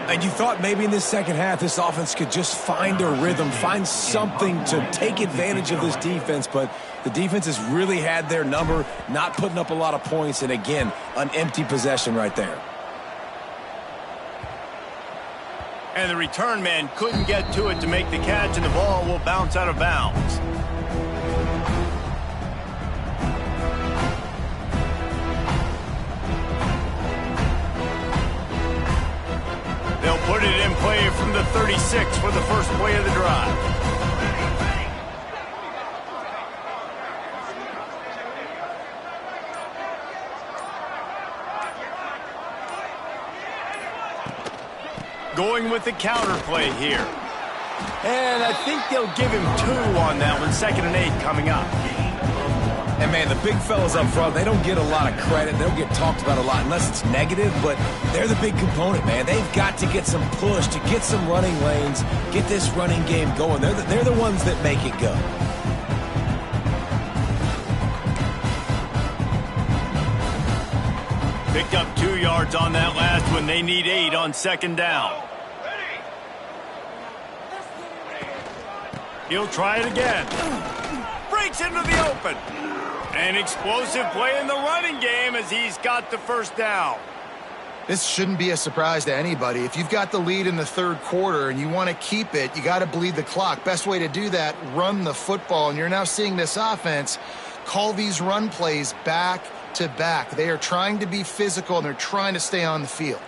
And you thought maybe in this second half this offense could just find a rhythm, find something to take advantage of this defense, but the defense has really had their number, not putting up a lot of points, and again, an empty possession right there. And the return man couldn't get to it to make the catch, and the ball will bounce out of bounds. They'll put it in play from the 36 for the first play of the drive. Going with the counter play here. And I think they'll give him 2 on that one. 2nd and 8 coming up. And, man, the big fellas up front, they don't get a lot of credit. They don't get talked about a lot unless it's negative, but they're the big component, man. They've got to get some push, to get some running lanes, get this running game going. They're the ones that make it go. Picked up 2 yards on that last one. They need 8 on 2nd down. He'll try it again. Breaks into the open. An explosive play in the running game as he's got the first down. This shouldn't be a surprise to anybody. If you've got the lead in the 3rd quarter and you want to keep it, you got to bleed the clock. Best way to do that, run the football. And you're now seeing this offense call these run plays back to back. They are trying to be physical, and they're trying to stay on the field.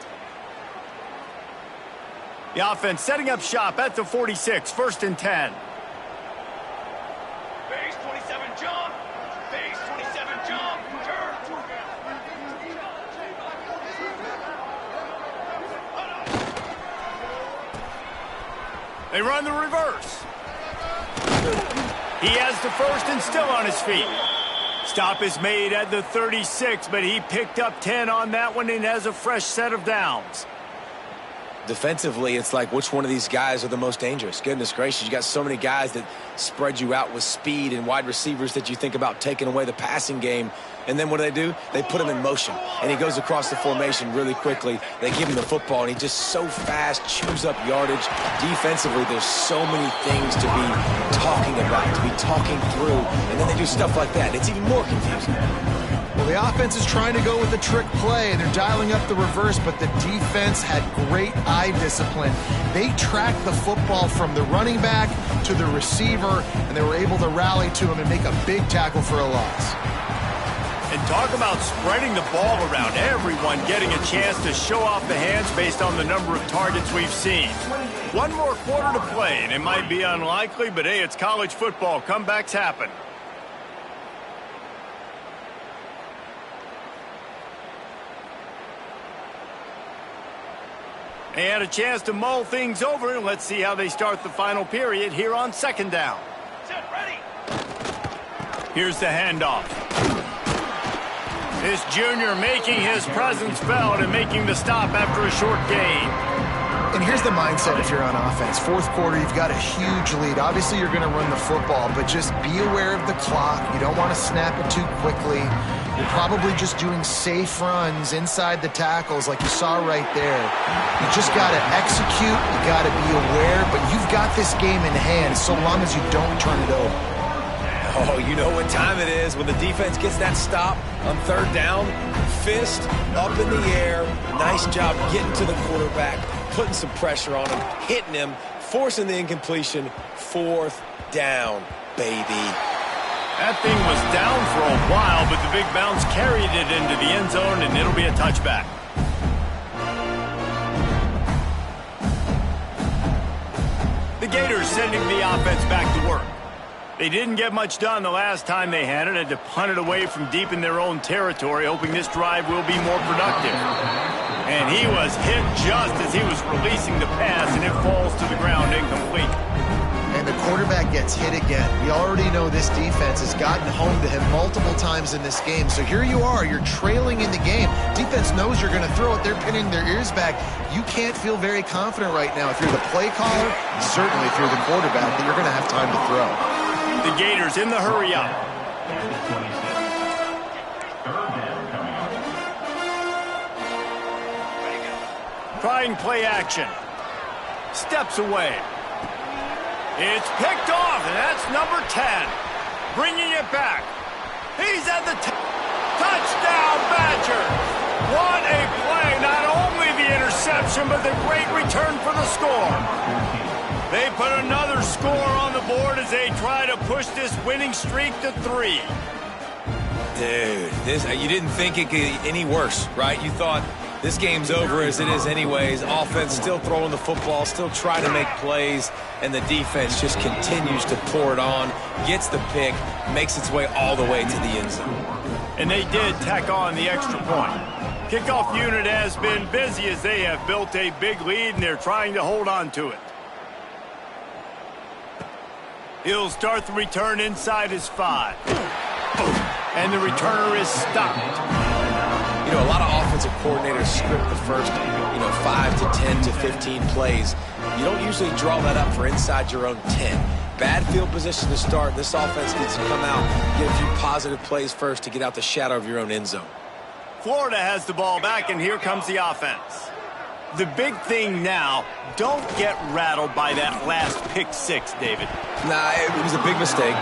The offense setting up shop at the 46, 1st and 10. Base 27 jump. Base 27 jump. Turn. They run the reverse. He has the first and still on his feet. Stop is made at the 36, but he picked up 10 on that one and has a fresh set of downs. Defensively, it's like, which one of these guys are the most dangerous? Goodness gracious, you got so many guys that spread you out with speed and wide receivers that you think about taking away the passing game. And then what do? They put him in motion, and he goes across the formation really quickly. They give him the football, and he just so fast chews up yardage. Defensively, there's so many things to be talking about, to be talking through, and then they do stuff like that. It's even more confusing. Well, the offense is trying to go with a trick play, and they're dialing up the reverse, but the defense had great eye discipline. They tracked the football from the running back to the receiver, and they were able to rally to him and make a big tackle for a loss. And talk about spreading the ball around. Everyone getting a chance to show off the hands based on the number of targets we've seen. One more quarter to play, and it might be unlikely, but hey, it's college football. Comebacks happen. And a chance to mull things over, and let's see how they start the final period here on second down. Set, ready. Here's the handoff. This junior making his presence felt and making the stop after a short gain. And here's the mindset if you're on offense. Fourth quarter, you've got a huge lead. Obviously, you're going to run the football, but just be aware of the clock. You don't want to snap it too quickly. You're probably just doing safe runs inside the tackles like you saw right there. You just got to execute. You got to be aware, but you've got this game in hand so long as you don't turn it over. Oh, you know what time it is when the defense gets that stop on third down. Fist up in the air. Nice job getting to the quarterback, putting some pressure on him, hitting him, forcing the incompletion. Fourth down, baby. That thing was down for a while, but the big bounce carried it into the end zone, and it'll be a touchback. The Gators sending the offense back to work. They didn't get much done the last time they had to punt it away from deep in their own territory, hoping this drive will be more productive. And he was hit just as he was releasing the pass, and it falls to the ground incomplete. And the quarterback gets hit again. We already know this defense has gotten home to him multiple times in this game. So here you are, you're trailing in the game. Defense knows you're going to throw it. They're pinning their ears back. You can't feel very confident right now if you're the play caller, certainly if you're the quarterback, that you're going to have time to throw. The Gators in the hurry up. Trying play action. Steps away. It's picked off, and that's number 10. Bringing it back. He's at the touchdown, Badgers. What a play. Not only the interception, but the great return for the score. They put another score on the board as they try to push this winning streak to 3. Dude, you didn't think it could get any worse, right? You thought this game's over as it is anyways. Offense still throwing the football, still trying to make plays, and the defense just continues to pour it on, gets the pick, makes its way all the way to the end zone. And they did tack on the extra point. Kickoff unit has been busy as they have built a big lead, and they're trying to hold on to it. He'll start the return inside his 5. And the returner is stopped. You know, a lot of offensive coordinators script the first, 5 to 10 to 15 plays. You don't usually draw that up for inside your own 10. Bad field position to start. This offense needs to come out, get a few positive plays first to get out the shadow of your own end zone. Florida has the ball back, and here comes the offense. The big thing now, don't get rattled by that last pick 6, David. Nah, it was a big mistake.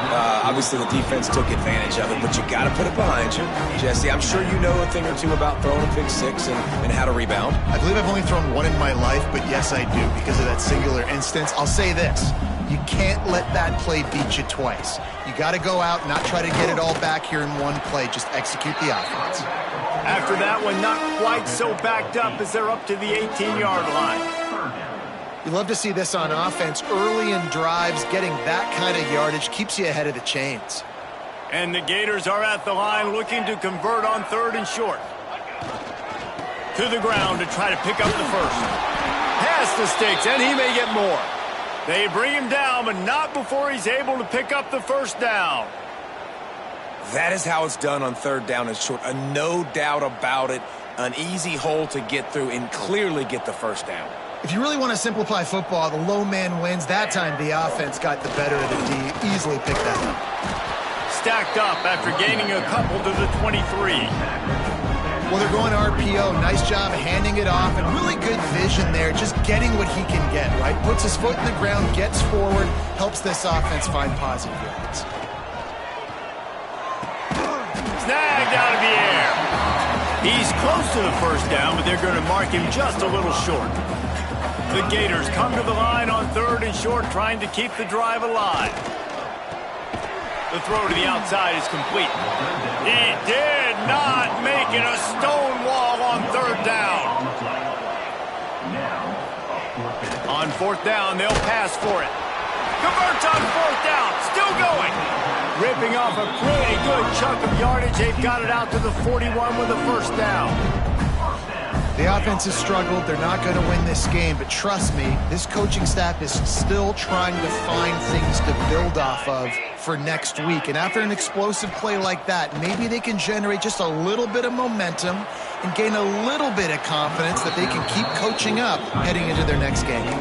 Obviously, the defense took advantage of it, but you got to put it behind you. Jesse, I'm sure you know a thing or two about throwing a pick 6 and how to rebound. I believe I've only thrown one in my life, but yes, I do because of that singular instance. I'll say this. You can't let that play beat you twice. You got to go out and not try to get it all back here in one play. Just execute the offense. After that one, not quite so backed up as they're up to the 18-yard line. You love to see this on offense. Early in drives, getting that kind of yardage keeps you ahead of the chains. And the Gators are at the line looking to convert on 3rd and short. To the ground to try to pick up the first. Past the sticks, and he may get more. They bring him down, but not before he's able to pick up the first down. That is how it's done on 3rd down and short. No doubt about it. An easy hole to get through and clearly get the first down. If you really want to simplify football, the low man wins. That time the offense got the better of the D. Easily picked that up. Stacked up after gaining a couple to the 23. Well, they're going RPO. Nice job handing it off, and really good vision there, just getting what he can get, right? Puts his foot in the ground, gets forward, helps this offense find positive yards. Snagged out of the air. He's close to the first down, but they're going to mark him just a little short. The Gators come to the line on 3rd and short, trying to keep the drive alive. The throw to the outside is complete. He did not make it. A stone wall on 3rd down. On 4th down, they'll pass for it. Converts on 4th down. Still going. Ripping off a pretty good chunk of yardage. They've got it out to the 41 with a 1st down. The offense has struggled. They're not going to win this game, but trust me, this coaching staff is still trying to find things to build off of for next week. And after an explosive play like that, maybe they can generate just a little bit of momentum and gain a little bit of confidence that they can keep coaching up heading into their next game.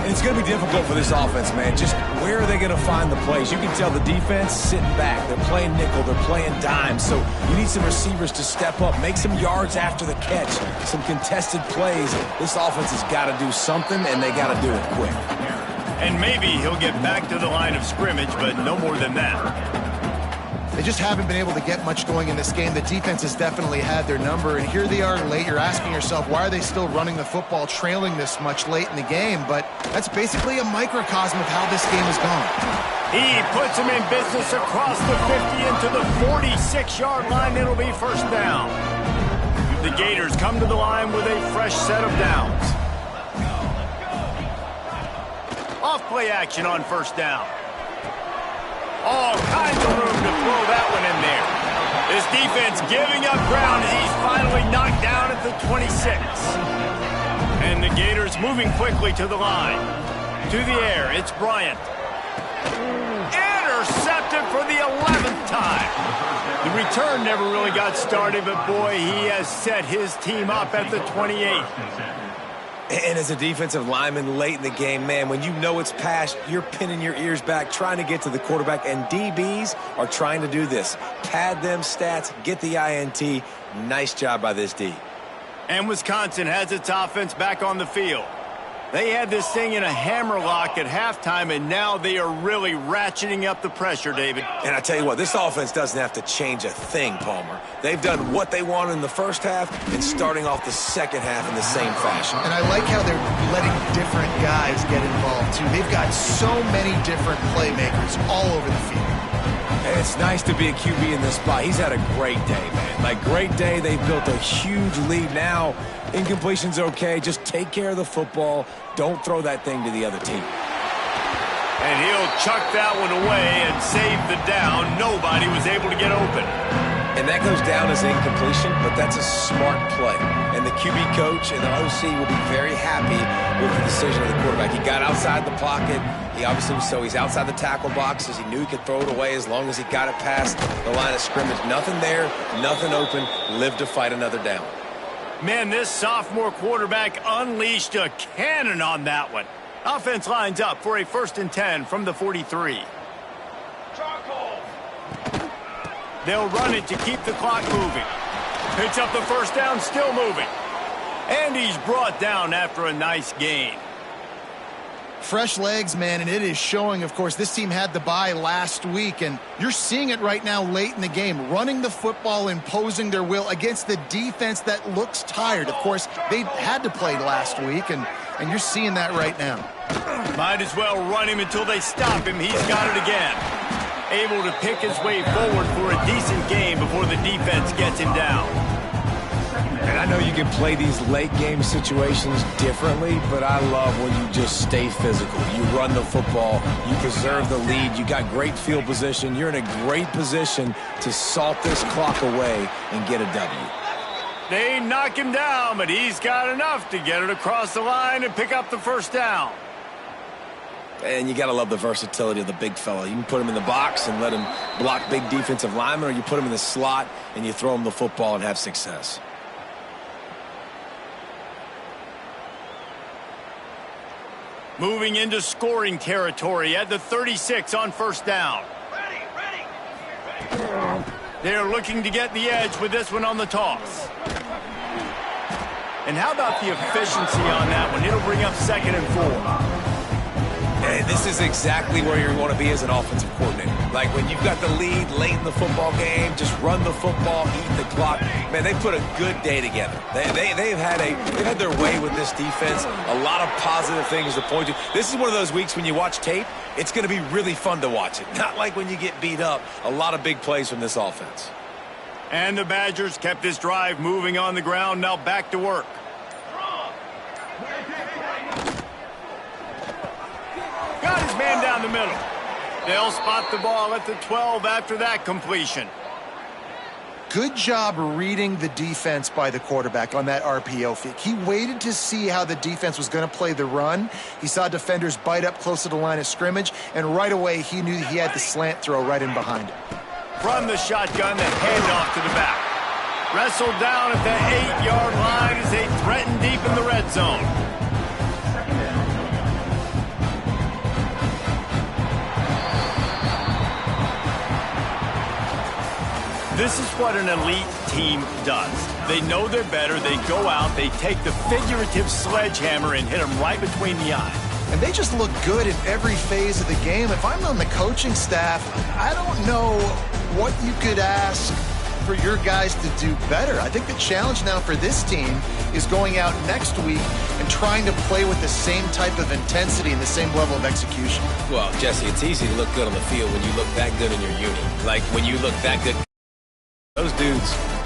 And it's going to be difficult for this offense, man. Just where are they going to find the plays? You can tell the defense sitting back. They're playing nickel. They're playing dime. So you need some receivers to step up, make some yards after the catch, some contested plays. This offense has got to do something, and they got to do it quick. And maybe he'll get back to the line of scrimmage, but no more than that. They just haven't been able to get much going in this game. The defense has definitely had their number, and here they are late. You're asking yourself, why are they still running the football, trailing this much late in the game? But that's basically a microcosm of how this game has gone. He puts him in business across the 50 into the 46-yard line. It'll be 1st down. The Gators come to the line with a fresh set of downs. Off-play action on 1st down. All kinds of room to throw that one in there. This defense giving up ground as he's finally knocked down at the 26. And the Gators moving quickly to the line. To the air, it's Bryant. Intercepted for the 11th time. The return never really got started, but boy, he has set his team up at the 28. And as a defensive lineman late in the game, man, when you know it's past, you're pinning your ears back, trying to get to the quarterback, and DBs are trying to do this. Pad them stats, get the INT. Nice job by this D. And Wisconsin has its offense back on the field. They had this thing in a hammerlock at halftime, and now they are really ratcheting up the pressure, David. And I tell you what, this offense doesn't have to change a thing, Palmer. They've done what they wanted in the first half and starting off the second half in the same fashion. And I like how they're letting different guys get involved, too. They've got so many different playmakers all over the field. And it's nice to be a QB in this spot. He's had a great day, man. Like, great day. They've built a huge lead now. Incompletion's okay. Just take care of the football. Don't throw that thing to the other team. And he'll chuck that one away and save the down. Nobody was able to get open. And that goes down as incompletion, but that's a smart play. And the QB coach and the OC will be very happy with the decision of the quarterback. He got outside the pocket. He's outside the tackle boxes. He knew he could throw it away as long as he got it past the line of scrimmage. Nothing there, nothing open. Live to fight another down. Man, this sophomore quarterback unleashed a cannon on that one. Offense lines up for a 1st and 10 from the 43. They'll run it to keep the clock moving. Picks up the 1st down, still moving. And he's brought down after a nice gain. Fresh legs, man, and it is showing, of course. This team had the bye last week, and you're seeing it right now late in the game, running the football, imposing their will against the defense that looks tired. Of course, they had to play last week, and you're seeing that right now. Might as well run him until they stop him. He's got it again. Able to pick his way forward for a decent game before the defense gets him down. And I know you can play these late game situations differently, but I love when you just stay physical. You run the football, you preserve the lead, you got great field position, you're in a great position to salt this clock away and get a W. They knock him down, but he's got enough to get it across the line and pick up the 1st down. And you got to love the versatility of the big fella. You can put him in the box and let him block big defensive linemen, or you put him in the slot and you throw him the football and have success. Moving into scoring territory at the 36 on first down. They're looking to get the edge with this one on the toss. And how about the efficiency on that one? It'll bring up 2nd and 4. And this is exactly where you want to be as an offensive coordinator. Like when you've got the lead late in the football game, just run the football, eat the clock. Man, they put a good day together. They've had their way with this defense. A lot of positive things to point to. This is one of those weeks when you watch tape, it's going to be really fun to watch it. Not like when you get beat up. A lot of big plays from this offense. And the Badgers kept this drive moving on the ground. Now back to work. Got his man down the middle. They'll spot the ball at the 12 after that completion. Good job reading the defense by the quarterback on that RPO fake. He waited to see how the defense was going to play the run. He saw defenders bite up close to the line of scrimmage, and right away he knew he had the slant throw right in behind him. From the shotgun, the handoff to the back. Wrestled down at the 8-yard line as they threaten deep in the red zone. This is what an elite team does. They know they're better. They go out. They take the figurative sledgehammer and hit them right between the eyes. And they just look good in every phase of the game. If I'm on the coaching staff, I don't know what you could ask for your guys to do better. I think the challenge now for this team is going out next week and trying to play with the same type of intensity and the same level of execution. Well, Jesse, it's easy to look good on the field when you look that good in your uni. Like when you look that good. Those dudes